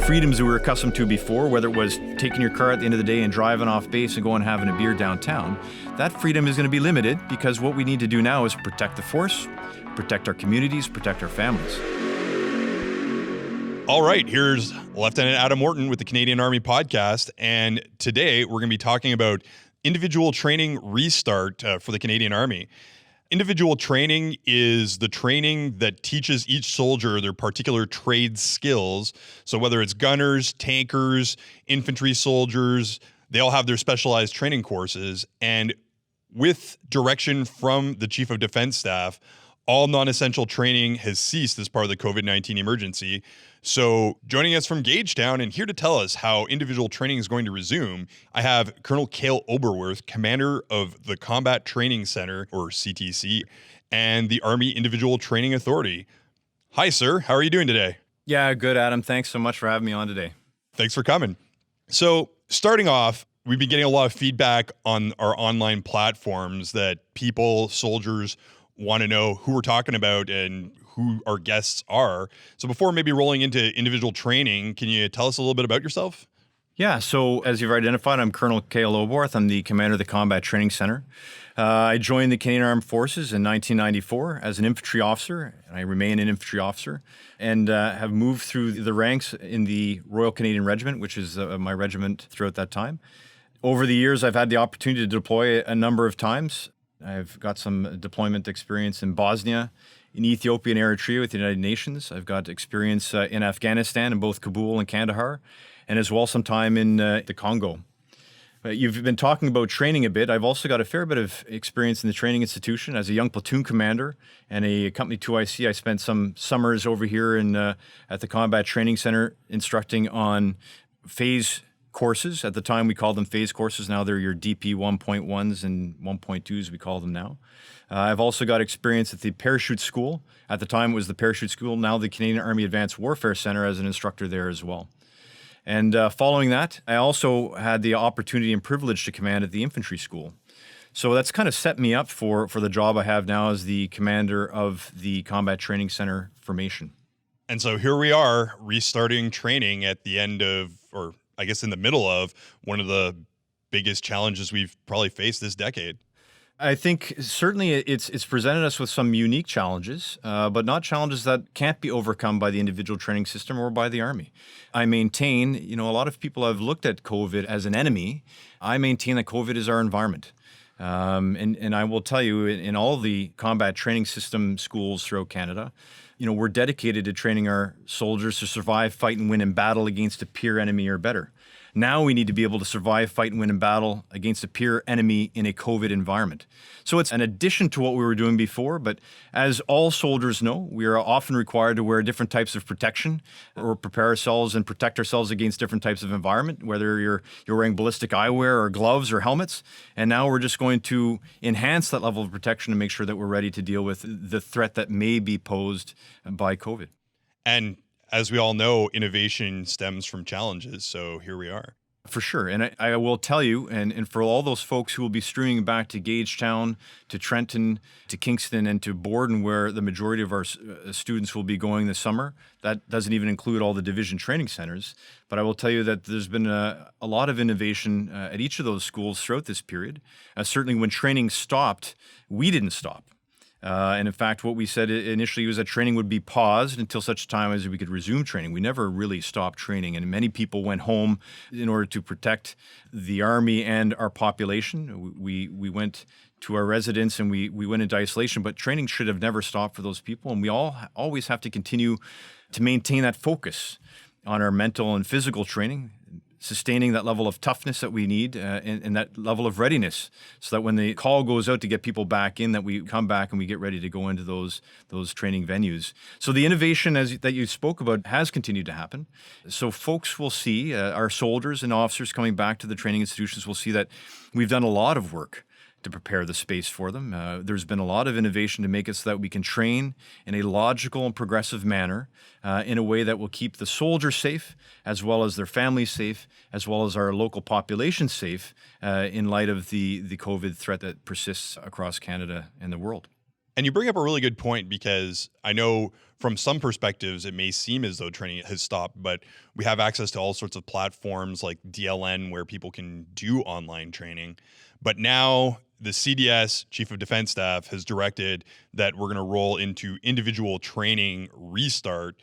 freedoms that we were accustomed to before, whether it was taking your car at the end of the day and driving off base and going and having a beer downtown, that freedom is going to be limited because what we need to do now is protect the force, protect our communities, protect our families. All right, here's Lieutenant Adam Morton with the Canadian Army Podcast, and today we're going to be talking about individual training restart for the Canadian Army. Individual training is the training that teaches each soldier their particular trade skills. So whether it's gunners, tankers, infantry soldiers, they all have their specialized training courses. And with direction from the Chief of Defense Staff, all non-essential training has ceased as part of the COVID-19 emergency. So joining us from Gagetown and here to tell us how individual training is going to resume, I have Colonel Cayle Oberwarth, commander of the Combat Training Center, or CTC, and the Army Individual Training Authority. Hi, sir. How are you doing today? Yeah, good, Adam. Thanks so much for having me on today. Thanks for coming. So starting off, we've been getting a lot of feedback on our online platforms that people, soldiers, want to know who we're talking about and who our guests are. So before maybe rolling into individual training, can you tell us a little bit about yourself? Yeah, so as you've identified, I'm Colonel Cayle Oberwarth. I'm the commander of the Combat Training Center. I joined the Canadian Armed Forces in 1994 as an infantry officer, and I remain an infantry officer, and have moved through the ranks in the Royal Canadian Regiment, which is my regiment throughout that time. Over the years, I've had the opportunity to deploy a number of times. I've got some deployment experience in Bosnia, in Ethiopia and Eritrea with the United Nations. I've got experience in Afghanistan in both Kabul and Kandahar, and as well some time in the Congo. You've been talking about training a bit. I've also got a fair bit of experience in the training institution. As a young platoon commander and a Company 2IC, I spent some summers over here at the Combat Training Center instructing on phase courses. At the time, we called them phase courses. Now they're your DP 1.1s and 1.2s, we call them now. I've also got experience at the Parachute School. At the time, it was the Parachute School, now the Canadian Army Advanced Warfare Center as an instructor there as well. And following that, I also had the opportunity and privilege to command at the Infantry School. So that's kind of set me up for the job I have now as the commander of the Combat Training Center formation. And so here we are restarting training at the end of, or I guess in the middle of, one of the biggest challenges we've probably faced this decade. I think certainly it's presented us with some unique challenges, but not challenges that can't be overcome by the individual training system or by the Army. I maintain, a lot of people have looked at COVID as an enemy. I maintain that COVID is our environment. And I will tell you, in all the combat training system schools throughout Canada, we're dedicated to training our soldiers to survive, fight, and win in battle against a peer enemy or better. Now we need to be able to survive, fight, and win in battle against a peer enemy in a COVID environment. So it's an addition to what we were doing before, but as all soldiers know, we are often required to wear different types of protection or prepare ourselves and protect ourselves against different types of environment, whether you're wearing ballistic eyewear or gloves or helmets. And now we're just going to enhance that level of protection to make sure that we're ready to deal with the threat that may be posed by COVID. And as we all know, innovation stems from challenges, so here we are. For sure. And I will tell you, and for all those folks who will be streaming back to Gagetown, to Trenton, to Kingston, and to Borden, where the majority of our students will be going this summer, that doesn't even include all the division training centers. But I will tell you that there's been a lot of innovation at each of those schools throughout this period. Certainly when training stopped, we didn't stop. And in fact, what we said initially was that training would be paused until such time as we could resume training. We never really stopped training, and many people went home in order to protect the Army and our population. We went to our residence and we went into isolation, but training should have never stopped for those people. And we always have to continue to maintain that focus on our mental and physical training, sustaining that level of toughness that we need and that level of readiness so that when the call goes out to get people back in, that we come back and we get ready to go into those training venues. So the innovation that you spoke about has continued to happen. So folks will see, our soldiers and officers coming back to the training institutions will see that we've done a lot of work to prepare the space for them. There's been a lot of innovation to make it so that we can train in a logical and progressive manner in a way that will keep the soldiers safe, as well as their families safe, as well as our local population safe in light of the COVID threat that persists across Canada and the world. And you bring up a really good point because I know from some perspectives it may seem as though training has stopped, but we have access to all sorts of platforms like DLN where people can do online training. But now the CDS, Chief of Defense Staff, has directed that we're going to roll into individual training restart.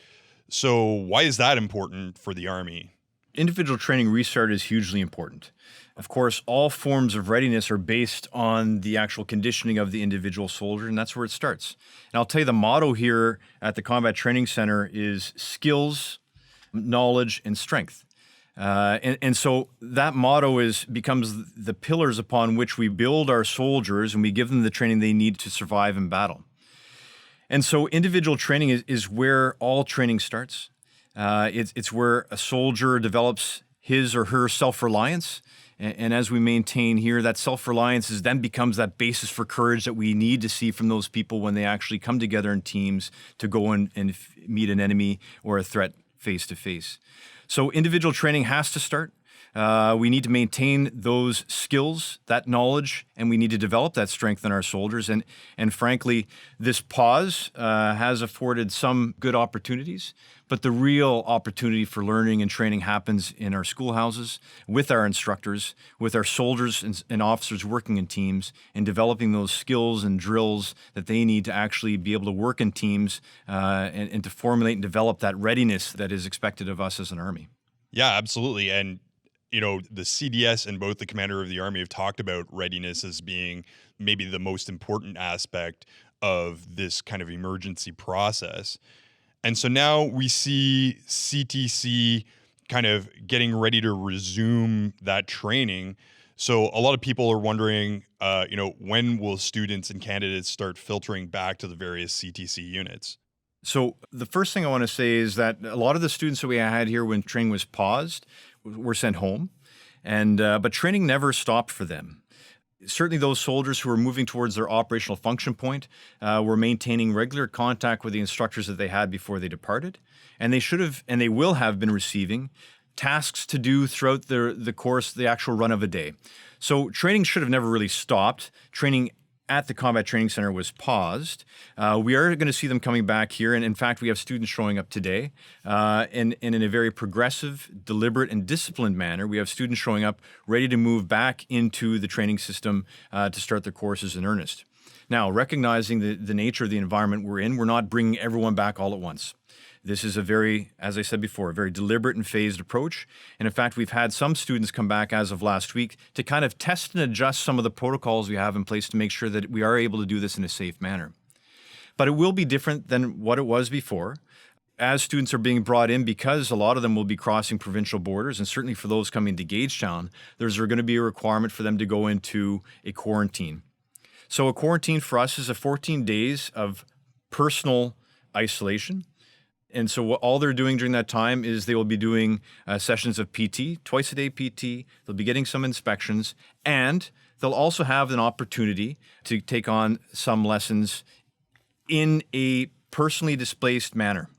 So why is that important for the Army? Individual training restart is hugely important. Of course, all forms of readiness are based on the actual conditioning of the individual soldier, and that's where it starts. And I'll tell you, the motto here at the Combat Training Center is skills, knowledge, and strength. And so that motto becomes the pillars upon which we build our soldiers and we give them the training they need to survive in battle. And so individual training is where all training starts. It's where a soldier develops his or her self-reliance. And as we maintain here, that self-reliance then becomes that basis for courage that we need to see from those people when they actually come together in teams to go and meet an enemy or a threat face to face. So individual training has to start. We need to maintain those skills, that knowledge, and we need to develop that strength in our soldiers. And frankly, this pause has afforded some good opportunities, but the real opportunity for learning and training happens in our schoolhouses, with our instructors, with our soldiers and officers working in teams, and developing those skills and drills that they need to actually be able to work in teams and to formulate and develop that readiness that is expected of us as an Army. Yeah, absolutely. And the CDS and both the commander of the Army have talked about readiness as being maybe the most important aspect of this kind of emergency process. And so now we see CTC kind of getting ready to resume that training. So a lot of people are wondering, when will students and candidates start filtering back to the various CTC units? So the first thing I want to say is that a lot of the students that we had here when training was paused were sent home, but training never stopped for them. Certainly those soldiers who were moving towards their operational function point were maintaining regular contact with the instructors that they had before they departed, and they should have, and they will have been receiving tasks to do throughout the course, the actual run of a day. So training should have never really stopped. Training at the Combat Training Center was paused. We are going to see them coming back here, and in fact, we have students showing up today, and in a very progressive, deliberate, and disciplined manner. We have students showing up ready to move back into the training system to start their courses in earnest. Now, recognizing the nature of the environment we're in, we're not bringing everyone back all at once. This is as I said before, a very deliberate and phased approach. And in fact, we've had some students come back as of last week to kind of test and adjust some of the protocols we have in place to make sure that we are able to do this in a safe manner. But it will be different than what it was before. As students are being brought in, because a lot of them will be crossing provincial borders, and certainly for those coming to Gagetown, there's going to be a requirement for them to go into a quarantine. So a quarantine for us is 14 days of personal isolation. And so what all they're doing during that time is they will be doing sessions of PT, twice a day PT. They'll be getting some inspections, and they'll also have an opportunity to take on some lessons in a personally displaced manner.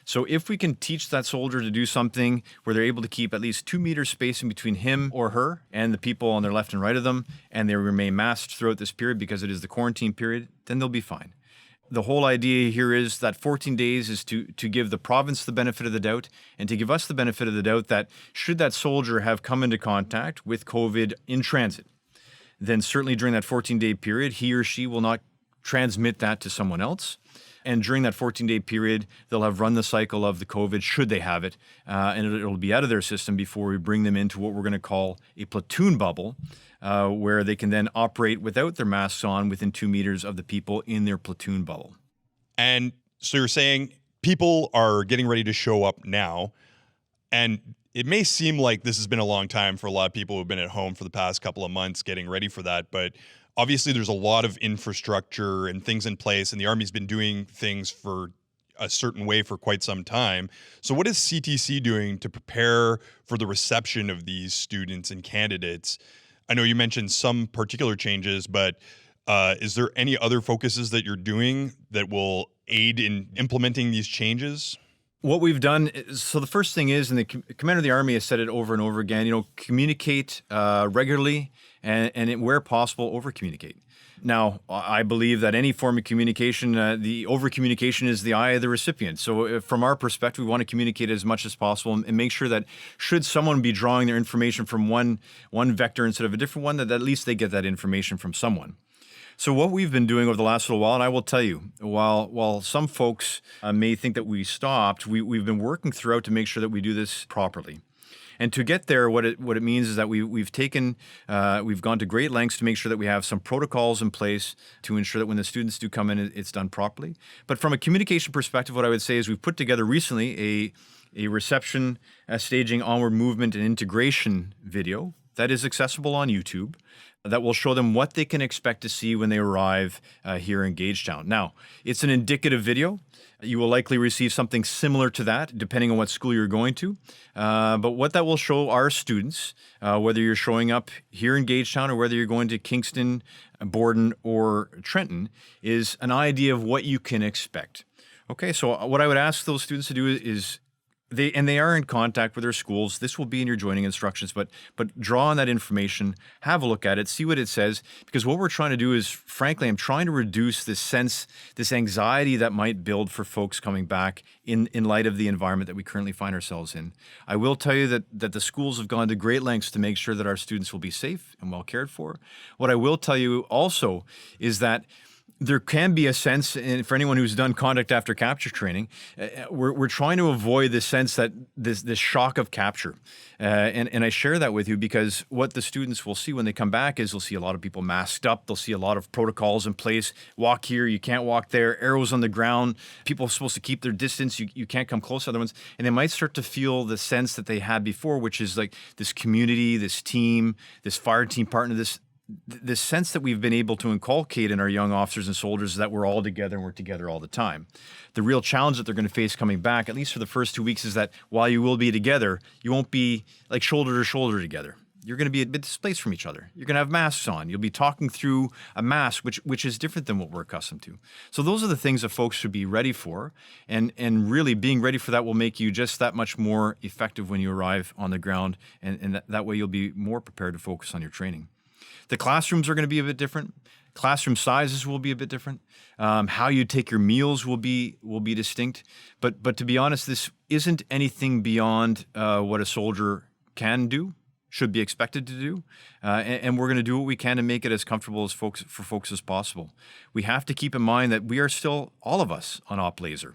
So if we can teach that soldier to do something where they're able to keep at least 2 meters spacing between him or her and the people on their left and right of them, and they remain masked throughout this period because it is the quarantine period, then they'll be fine. The whole idea here is that 14 days is to give the province the benefit of the doubt and to give us the benefit of the doubt that should that soldier have come into contact with COVID in transit, then certainly during that 14-day period, he or she will not transmit that to someone else. And during that 14-day period, they'll have run the cycle of the COVID, should they have it, and it'll be out of their system before we bring them into what we're going to call a platoon bubble, where they can then operate without their masks on within 2 meters of the people in their platoon bubble. And so you're saying people are getting ready to show up now, and it may seem like this has been a long time for a lot of people who've been at home for the past couple of months getting ready for that, but obviously there's a lot of infrastructure and things in place, and the Army's been doing things for a certain way for quite some time. So what is CTC doing to prepare for the reception of these students and candidates? I know you mentioned some particular changes, but is there any other focuses that you're doing that will aid in implementing these changes? What we've done so the first thing is, and the Commander of the Army has said it over and over again, communicate regularly and where possible, over-communicate. Now, I believe that any form of communication, the over-communication is the eye of the recipient. So from our perspective, we want to communicate as much as possible and make sure that should someone be drawing their information from one vector instead of a different one, that at least they get that information from someone. So what we've been doing over the last little while, and I will tell you, while some folks may think that we stopped, we've been working throughout to make sure that we do this properly. And to get there, what it means is that we've gone to great lengths to make sure that we have some protocols in place to ensure that when the students do come in, it's done properly. But from a communication perspective, what I would say is we've put together recently a reception, staging, onward movement, and integration video that is accessible on YouTube that will show them what they can expect to see when they arrive here in Gagetown. Now, it's an indicative video. You will likely receive something similar to that, depending on what school you're going to. But what that will show our students, whether you're showing up here in Gagetown or whether you're going to Kingston, Borden, or Trenton, is an idea of what you can expect. Okay, so what I would ask those students to do is they are in contact with their schools. This will be in your joining instructions, but draw on that information, have a look at it, see what it says, because what we're trying to do is, frankly, I'm trying to reduce this anxiety that might build for folks coming back in light of the environment that we currently find ourselves in. I will tell you that the schools have gone to great lengths to make sure that our students will be safe and well cared for. What I will tell you also is that there can be a sense, and for anyone who's done conduct after capture training, we're trying to avoid the sense that this shock of capture. And I share that with you because what the students will see when they come back is they'll see a lot of people masked up. They'll see a lot of protocols in place. Walk here, you can't walk there. Arrows on the ground. People are supposed to keep their distance. You can't come close to other ones. And they might start to feel the sense that they had before, which is like this community, this team, this fire team partner, this sense that we've been able to inculcate in our young officers and soldiers is that we're all together and we're together all the time. The real challenge that they're going to face coming back, at least for the first 2 weeks, is that while you will be together, you won't be like shoulder to shoulder together. You're going to be a bit displaced from each other. You're going to have masks on. You'll be talking through a mask, which is different than what we're accustomed to. So those are the things that folks should be ready for. And really being ready for that will make you just that much more effective when you arrive on the ground. And that way you'll be more prepared to focus on your training. The classrooms are going to be a bit different. Classroom sizes will be a bit different. How you take your meals will be distinct. But to be honest, this isn't anything beyond what a soldier can do, should be expected to do, and we're going to do what we can to make it as comfortable for folks as possible. We have to keep in mind that we are still, all of us, on Op Laser.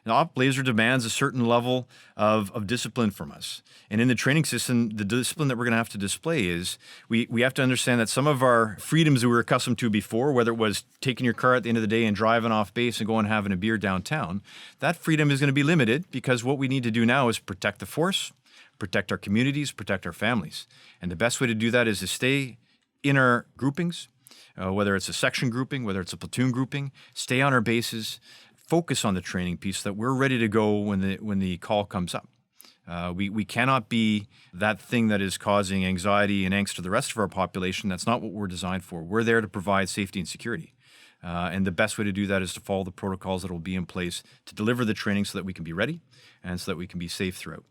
And Op Laser demands a certain level of discipline from us. And in the training system, the discipline that we're going to have to display is we have to understand that some of our freedoms that we were accustomed to before, whether it was taking your car at the end of the day and driving off base and going and having a beer downtown, that freedom is going to be limited because what we need to do now is protect the force, protect our communities, protect our families. And the best way to do that is to stay in our groupings, whether it's a section grouping, whether it's a platoon grouping, stay on our bases, focus on the training piece so that we're ready to go when the call comes up. We cannot be that thing that is causing anxiety and angst to the rest of our population. That's not what we're designed for. We're there to provide safety and security. And the best way to do that is to follow the protocols that will be in place to deliver the training so that we can be ready and so that we can be safe throughout.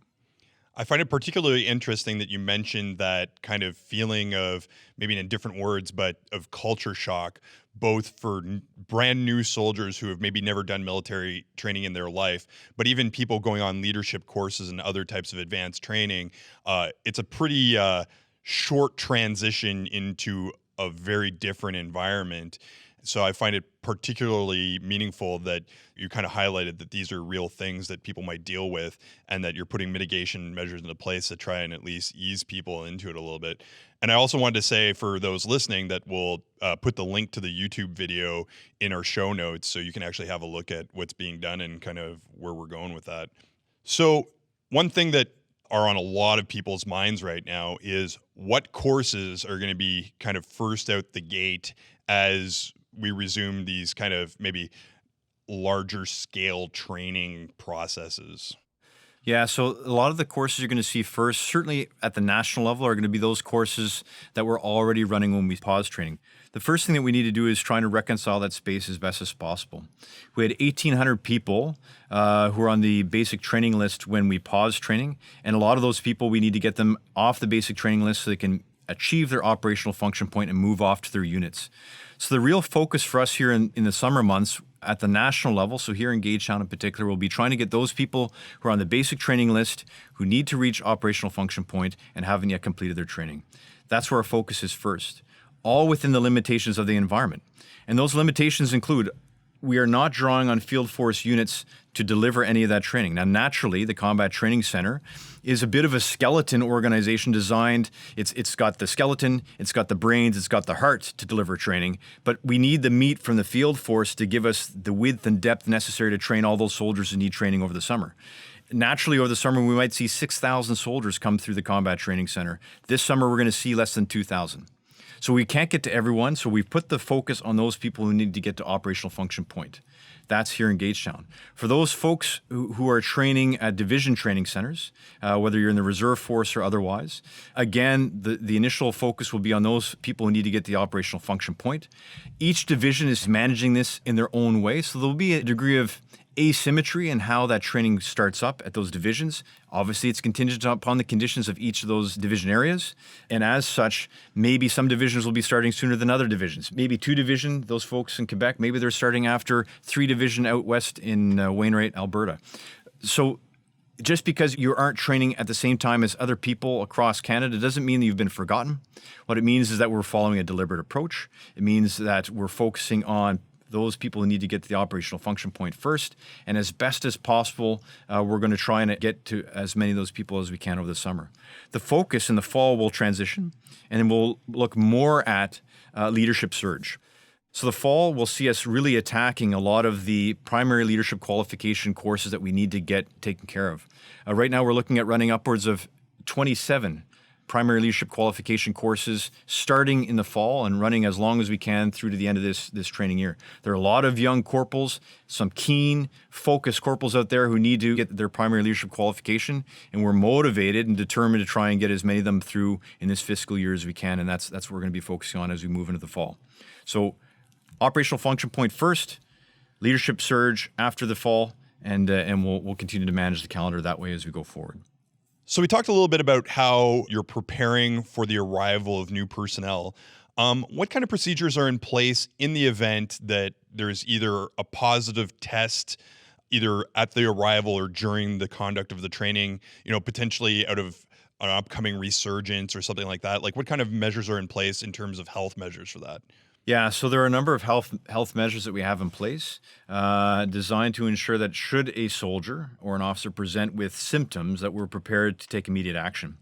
I find it particularly interesting that you mentioned that kind of feeling of, maybe in different words, but of culture shock, both for brand new soldiers who have maybe never done military training in their life, but even people going on leadership courses and other types of advanced training. It's a pretty short transition into a very different environment. So I find it particularly meaningful that you kind of highlighted that these are real things that people might deal with and that you're putting mitigation measures into place to try and at least ease people into it a little bit. And I also wanted to say for those listening that we'll put the link to the YouTube video in our show notes so you can actually have a look at what's being done and kind of where we're going with that. So one thing that are on a lot of people's minds right now is what courses are going to be kind of first out the gate as we resume these kind of maybe larger scale training processes. Yeah, so a lot of the courses you're going to see first, certainly at the national level, are going to be those courses that we're already running when we pause training. The first thing that we need to do is trying to reconcile that space as best as possible. We had 1,800 people who were on the basic training list when we paused training, and a lot of those people, we need to get them off the basic training list so they can achieve their operational function point and move off to their units. So the real focus for us here in the summer months at the national level, so here in Gagetown in particular, we'll be trying to get those people who are on the basic training list who need to reach operational function point and haven't yet completed their training. That's where our focus is first, all within the limitations of the environment. And those limitations include we are not drawing on field force units to deliver any of that training. Now, naturally, the Combat Training Center is a bit of a skeleton organization designed. It's got the skeleton, it's got the brains, it's got the heart to deliver training, but we need the meat from the field force to give us the width and depth necessary to train all those soldiers who need training over the summer. Naturally, over the summer, we might see 6,000 soldiers come through the Combat Training Center. This summer, we're going to see less than 2,000. So we can't get to everyone, so we've put the focus on those people who need to get to operational function point. That's here in Gagetown. For those folks who are training at division training centers, whether you're in the reserve force or otherwise, again, the initial focus will be on those people who need to get the operational function point. Each division is managing this in their own way, so there'll be a degree of asymmetry in how that training starts up at those divisions. Obviously, it's contingent upon the conditions of each of those division areas. And as such, maybe some divisions will be starting sooner than other divisions. Maybe 2 division, those folks in Quebec, maybe they're starting after 3 division out west in Wainwright, Alberta. So just because you aren't training at the same time as other people across Canada doesn't mean that you've been forgotten. What it means is that we're following a deliberate approach. It means that we're focusing on those people who need to get to the operational function point first. And as best as possible, we're going to try and get to as many of those people as we can over the summer. The focus in the fall will transition, and then we'll look more at leadership surge. So the fall will see us really attacking a lot of the primary leadership qualification courses that we need to get taken care of. Right now, we're looking at running upwards of 27 primary leadership qualification courses starting in the fall and running as long as we can through to the end of this training year. There are a lot of young corporals, some keen, focused corporals out there who need to get their primary leadership qualification, and we're motivated and determined to try and get as many of them through in this fiscal year as we can, and that's what we're going to be focusing on as we move into the fall. So operational function point first, leadership surge after the fall, and we'll continue to manage the calendar that way as we go forward. So we talked a little bit about how you're preparing for the arrival of new personnel. What kind of procedures are in place in the event that there's either a positive test, either at the arrival or during the conduct of the training, potentially out of an upcoming resurgence or something like that? Like, what kind of measures are in place in terms of health measures for that? Yeah, so there are a number of health measures that we have in place designed to ensure that should a soldier or an officer present with symptoms, that we're prepared to take immediate action.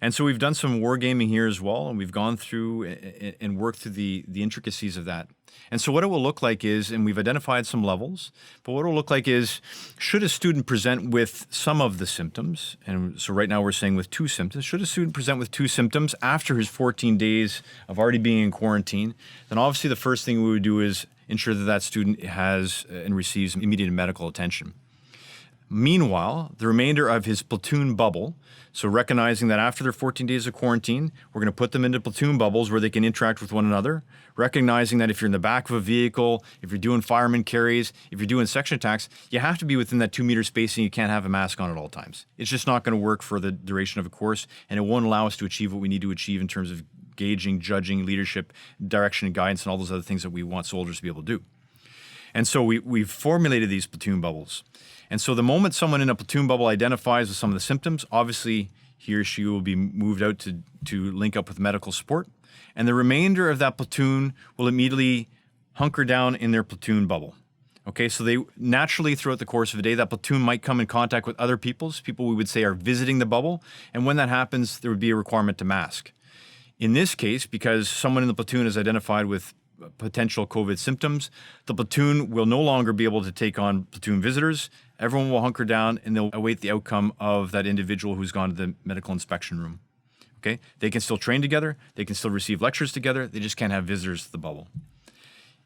And so we've done some wargaming here as well, and we've gone through and worked through the intricacies of that. And so what it will look like is, and we've identified some levels, but what it will look like is, should a student present with some of the symptoms, and so right now we're saying with 2 symptoms, should a student present with 2 symptoms after his 14 days of already being in quarantine, then obviously the first thing we would do is ensure that that student has and receives immediate medical attention. Meanwhile, the remainder of his platoon bubble, so recognizing that after their 14 days of quarantine, we're going to put them into platoon bubbles where they can interact with one another, recognizing that if you're in the back of a vehicle, if you're doing fireman carries, if you're doing section attacks, you have to be within that 2-meter spacing. You can't have a mask on at all times. It's just not going to work for the duration of a course, and it won't allow us to achieve what we need to achieve in terms of gauging, judging, leadership, direction and guidance, and all those other things that we want soldiers to be able to do. And so we've formulated these platoon bubbles. And so the moment someone in a platoon bubble identifies with some of the symptoms, obviously he or she will be moved out to link up with medical support. And the remainder of that platoon will immediately hunker down in their platoon bubble. Okay, so they naturally, throughout the course of a day, that platoon might come in contact with other people we would say are visiting the bubble. And when that happens, there would be a requirement to mask. In this case, because someone in the platoon is identified with potential COVID symptoms, the platoon will no longer be able to take on platoon visitors. Everyone will hunker down and they'll await the outcome of that individual who's gone to the medical inspection room. Okay? They can still train together. They can still receive lectures together. They just can't have visitors to the bubble.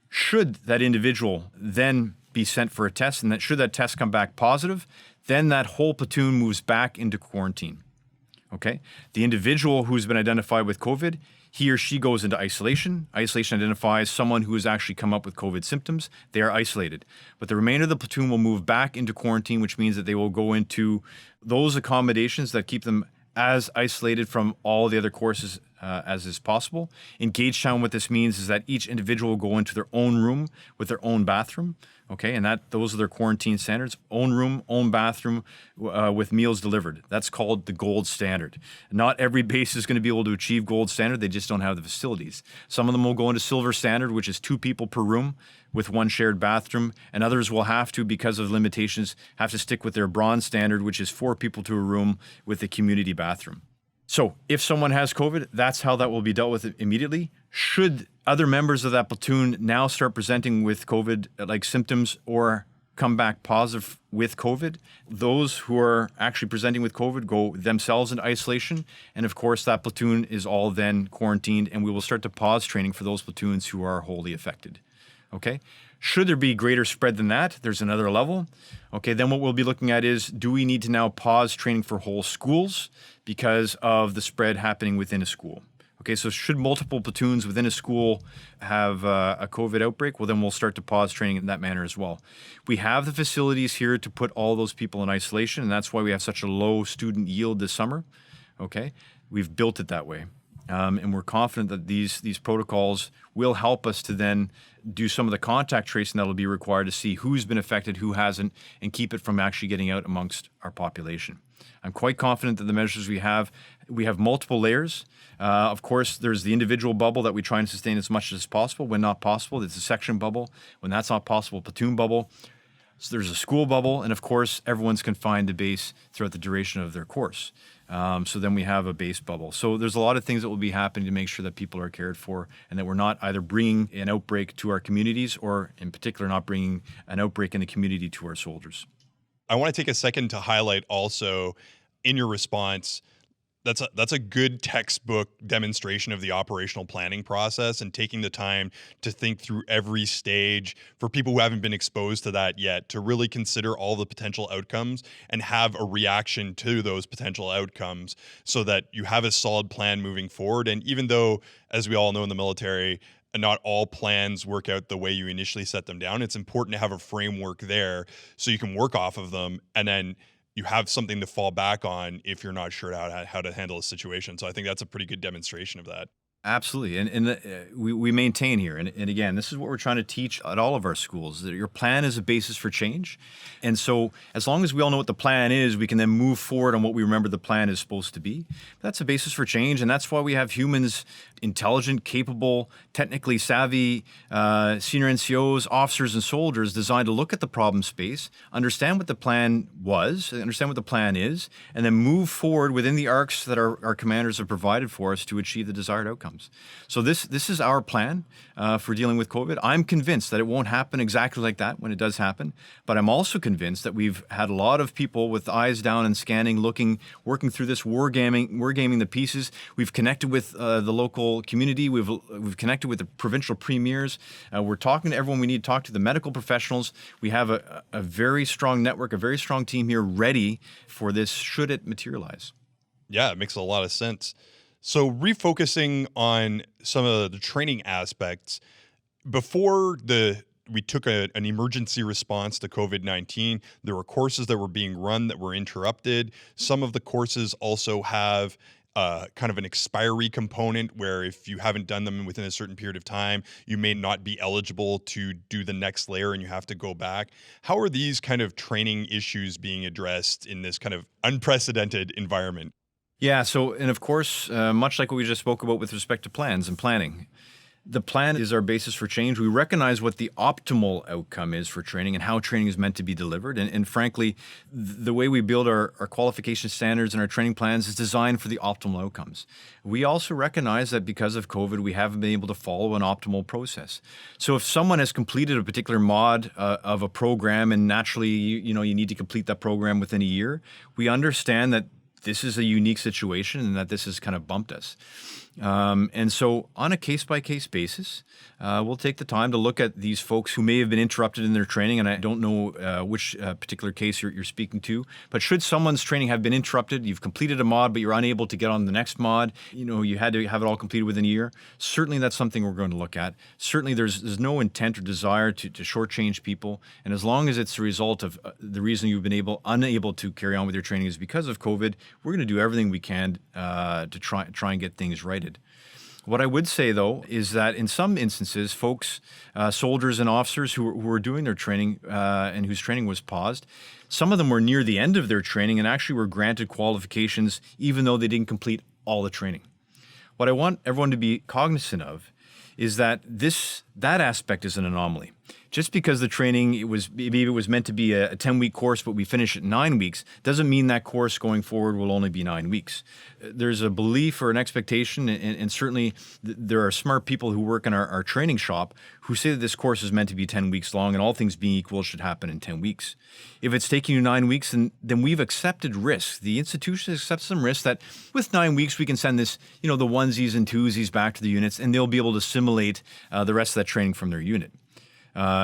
Should that individual then be sent for a test, and that should that test come back positive, then that whole platoon moves back into quarantine. Okay? The individual who's been identified with COVID, he or she goes into isolation. Isolation identifies someone who has actually come up with COVID symptoms. They are isolated. But the remainder of the platoon will move back into quarantine, which means that they will go into those accommodations that keep them as isolated from all the other courses as is possible. In Gagetown, what this means is that each individual will go into their own room with their own bathroom. Okay, and those are their quarantine standards: own room, own bathroom, with meals delivered. That's called the gold standard. Not every base is going to be able to achieve gold standard. They just don't have the facilities. Some of them will go into silver standard, which is 2 people per room with 1 shared bathroom, and others will have to, because of limitations, have to stick with their bronze standard, which is 4 people to a room with a community bathroom. So if someone has COVID, that's how that will be dealt with immediately. Should other members of that platoon now start presenting with COVID-like symptoms or come back positive with COVID, those who are actually presenting with COVID go themselves into isolation. And of course, that platoon is all then quarantined, and we will start to pause training for those platoons who are wholly affected. Okay? Should there be greater spread than that, there's another level. Okay, then what we'll be looking at is, do we need to now pause training for whole schools because of the spread happening within a school? Okay, so should multiple platoons within a school have a COVID outbreak, well, then we'll start to pause training in that manner as well. We have the facilities here to put all those people in isolation, and that's why we have such a low student yield this summer. Okay, we've built it that way. And we're confident that these protocols will help us to then do some of the contact tracing that will be required to see who's been affected, who hasn't, and keep it from actually getting out amongst our population. I'm quite confident that the measures we have multiple layers. Of course, there's the individual bubble that we try and sustain as much as possible. When not possible, it's a section bubble. When that's not possible, platoon bubble. So there's a school bubble, and of course, everyone's confined to base throughout the duration of their course. So then we have a base bubble. So there's a lot of things that will be happening to make sure that people are cared for and that we're not either bringing an outbreak to our communities or, in particular, not bringing an outbreak in the community to our soldiers. I want to take a second to highlight also in your response, that's a good textbook demonstration of the operational planning process and taking the time to think through every stage for people who haven't been exposed to that yet, to really consider all the potential outcomes and have a reaction to those potential outcomes so that you have a solid plan moving forward. And even though, as we all know in the military, not all plans work out the way you initially set them down, it's important to have a framework there so you can work off of them, and then you have something to fall back on if you're not sure how to handle a situation. So I think that's a pretty good demonstration of that. Absolutely. And we maintain here. And again, this is what we're trying to teach at all of our schools, that your plan is a basis for change. And so as long as we all know what the plan is, we can then move forward on what we remember the plan is supposed to be. That's a basis for change. And that's why we have humans, intelligent, capable, technically savvy, senior NCOs, officers, and soldiers designed to look at the problem space, understand what the plan was, understand what the plan is, and then move forward within the arcs that our commanders have provided for us to achieve the desired outcomes. So this is our plan for dealing with COVID. I'm convinced that it won't happen exactly like that when it does happen, but I'm also convinced that we've had a lot of people with eyes down and scanning, looking, working through this, wargaming the pieces. We've connected with the local community. We've connected with the provincial premiers. We're talking to everyone we need to talk to, the medical professionals. We have a very strong network, a very strong team here ready for this should it materialize. Yeah, it makes a lot of sense. So refocusing on some of the training aspects, before we took an emergency response to COVID-19, there were courses that were being run that were interrupted. Some of the courses also have kind of an expiry component where if you haven't done them within a certain period of time, you may not be eligible to do the next layer and you have to go back. How are these kind of training issues being addressed in this kind of unprecedented environment? Yeah, so, and of course, much like what we just spoke about with respect to plans and planning, the plan is our basis for change. We recognize what the optimal outcome is for training and how training is meant to be delivered. And frankly, the way we build our qualification standards and our training plans is designed for the optimal outcomes. We also recognize that because of COVID, we haven't been able to follow an optimal process. So if someone has completed a particular mod of a program, and naturally, you need to complete that program within a year, we understand that this is a unique situation and that this has kind of bumped us. And so on a case-by-case basis, we'll take the time to look at these folks who may have been interrupted in their training, and I don't know which particular case you're speaking to, but should someone's training have been interrupted, you've completed a mod, but you're unable to get on the next mod, you had to have it all completed within a year, certainly that's something we're going to look at. Certainly there's no intent or desire to shortchange people, and as long as it's the result of the reason you've been unable to carry on with your training is because of COVID, we're going to do everything we can to try and get things right avoided. What I would say, though, is that in some instances, folks, soldiers and officers who were doing their training and whose training was paused, some of them were near the end of their training and actually were granted qualifications even though they didn't complete all the training. What I want everyone to be cognizant of is that that aspect is an anomaly. Just because the training, maybe it was meant to be a 10-week course, but we finish it 9 weeks, doesn't mean that course going forward will only be 9 weeks. There's a belief or an expectation, and certainly there are smart people who work in our training shop who say that this course is meant to be 10 weeks long, and all things being equal, it should happen in 10 weeks. If it's taking you 9 weeks, then we've accepted risks. The institution accepts some risks that with 9 weeks, we can send this, the onesies and twosies back to the units, and they'll be able to assimilate the rest of that training from their unit.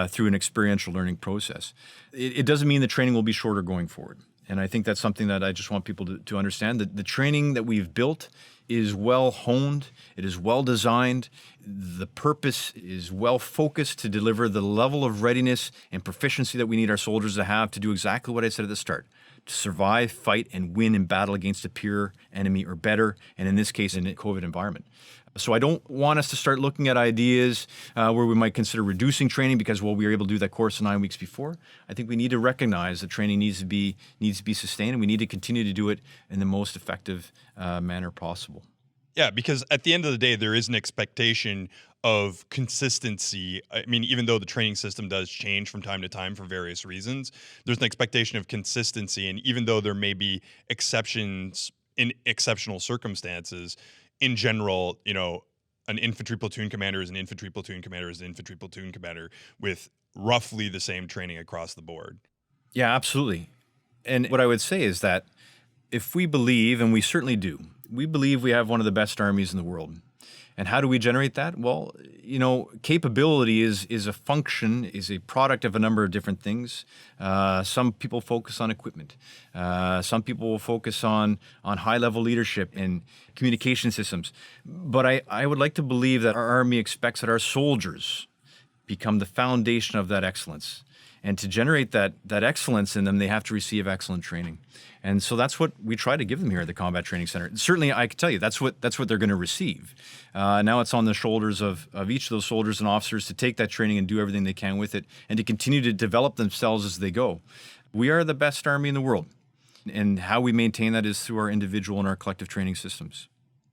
Through an experiential learning process. It doesn't mean the training will be shorter going forward. And I think that's something that I just want people to understand, that the training that we've built is well honed, it is well designed, the purpose is well focused to deliver the level of readiness and proficiency that we need our soldiers to have to do exactly what I said at the start, to survive, fight, and win in battle against a peer enemy or better, and in this case, in a COVID environment. So I don't want us to start looking at ideas where we might consider reducing training because, we were able to do that course in 9 weeks before. I think we need to recognize that training needs to be sustained, and we need to continue to do it in the most effective manner possible. Yeah, because at the end of the day, there is an expectation of consistency. I mean, even though the training system does change from time to time for various reasons, there's an expectation of consistency. And even though there may be exceptions in exceptional circumstances, in general, an infantry platoon commander is an infantry platoon commander is an infantry platoon commander with roughly the same training across the board. Yeah, absolutely. And what I would say is that if we believe, and we certainly do, we believe we have one of the best armies in the world. And how do we generate that? Well, capability is a function, is a product of a number of different things. Some people focus on equipment. Some people will focus on high-level leadership and communication systems. But I would like to believe that our Army expects that our soldiers become the foundation of that excellence. And to generate that excellence in them, they have to receive excellent training. And so that's what we try to give them here at the Combat Training Center. Certainly, I can tell you, that's what they're going to receive. Now it's on the shoulders of each of those soldiers and officers to take that training and do everything they can with it and to continue to develop themselves as they go. We are the best Army in the world. And how we maintain that is through our individual and our collective training systems.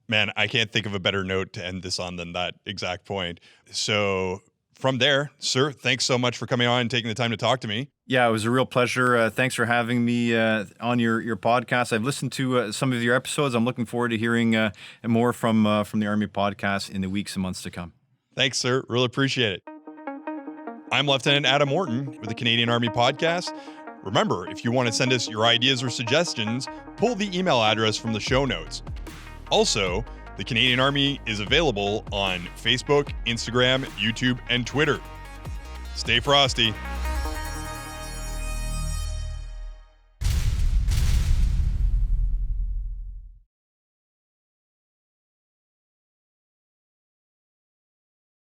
Man, I can't think of a better note to end this on than that exact point. So from there, sir, thanks so much for coming on and taking the time to talk to me. Yeah, it was a real pleasure. Thanks for having me on your podcast. I've listened to some of your episodes. I'm looking forward to hearing more from the Army podcast in the weeks and months to come. Thanks, sir. Really appreciate it. I'm Lieutenant Adam Morton with the Canadian Army Podcast. Remember, if you want to send us your ideas or suggestions, pull the email address from the show notes. Also, the Canadian Army is available on Facebook, Instagram, YouTube, and Twitter. Stay frosty.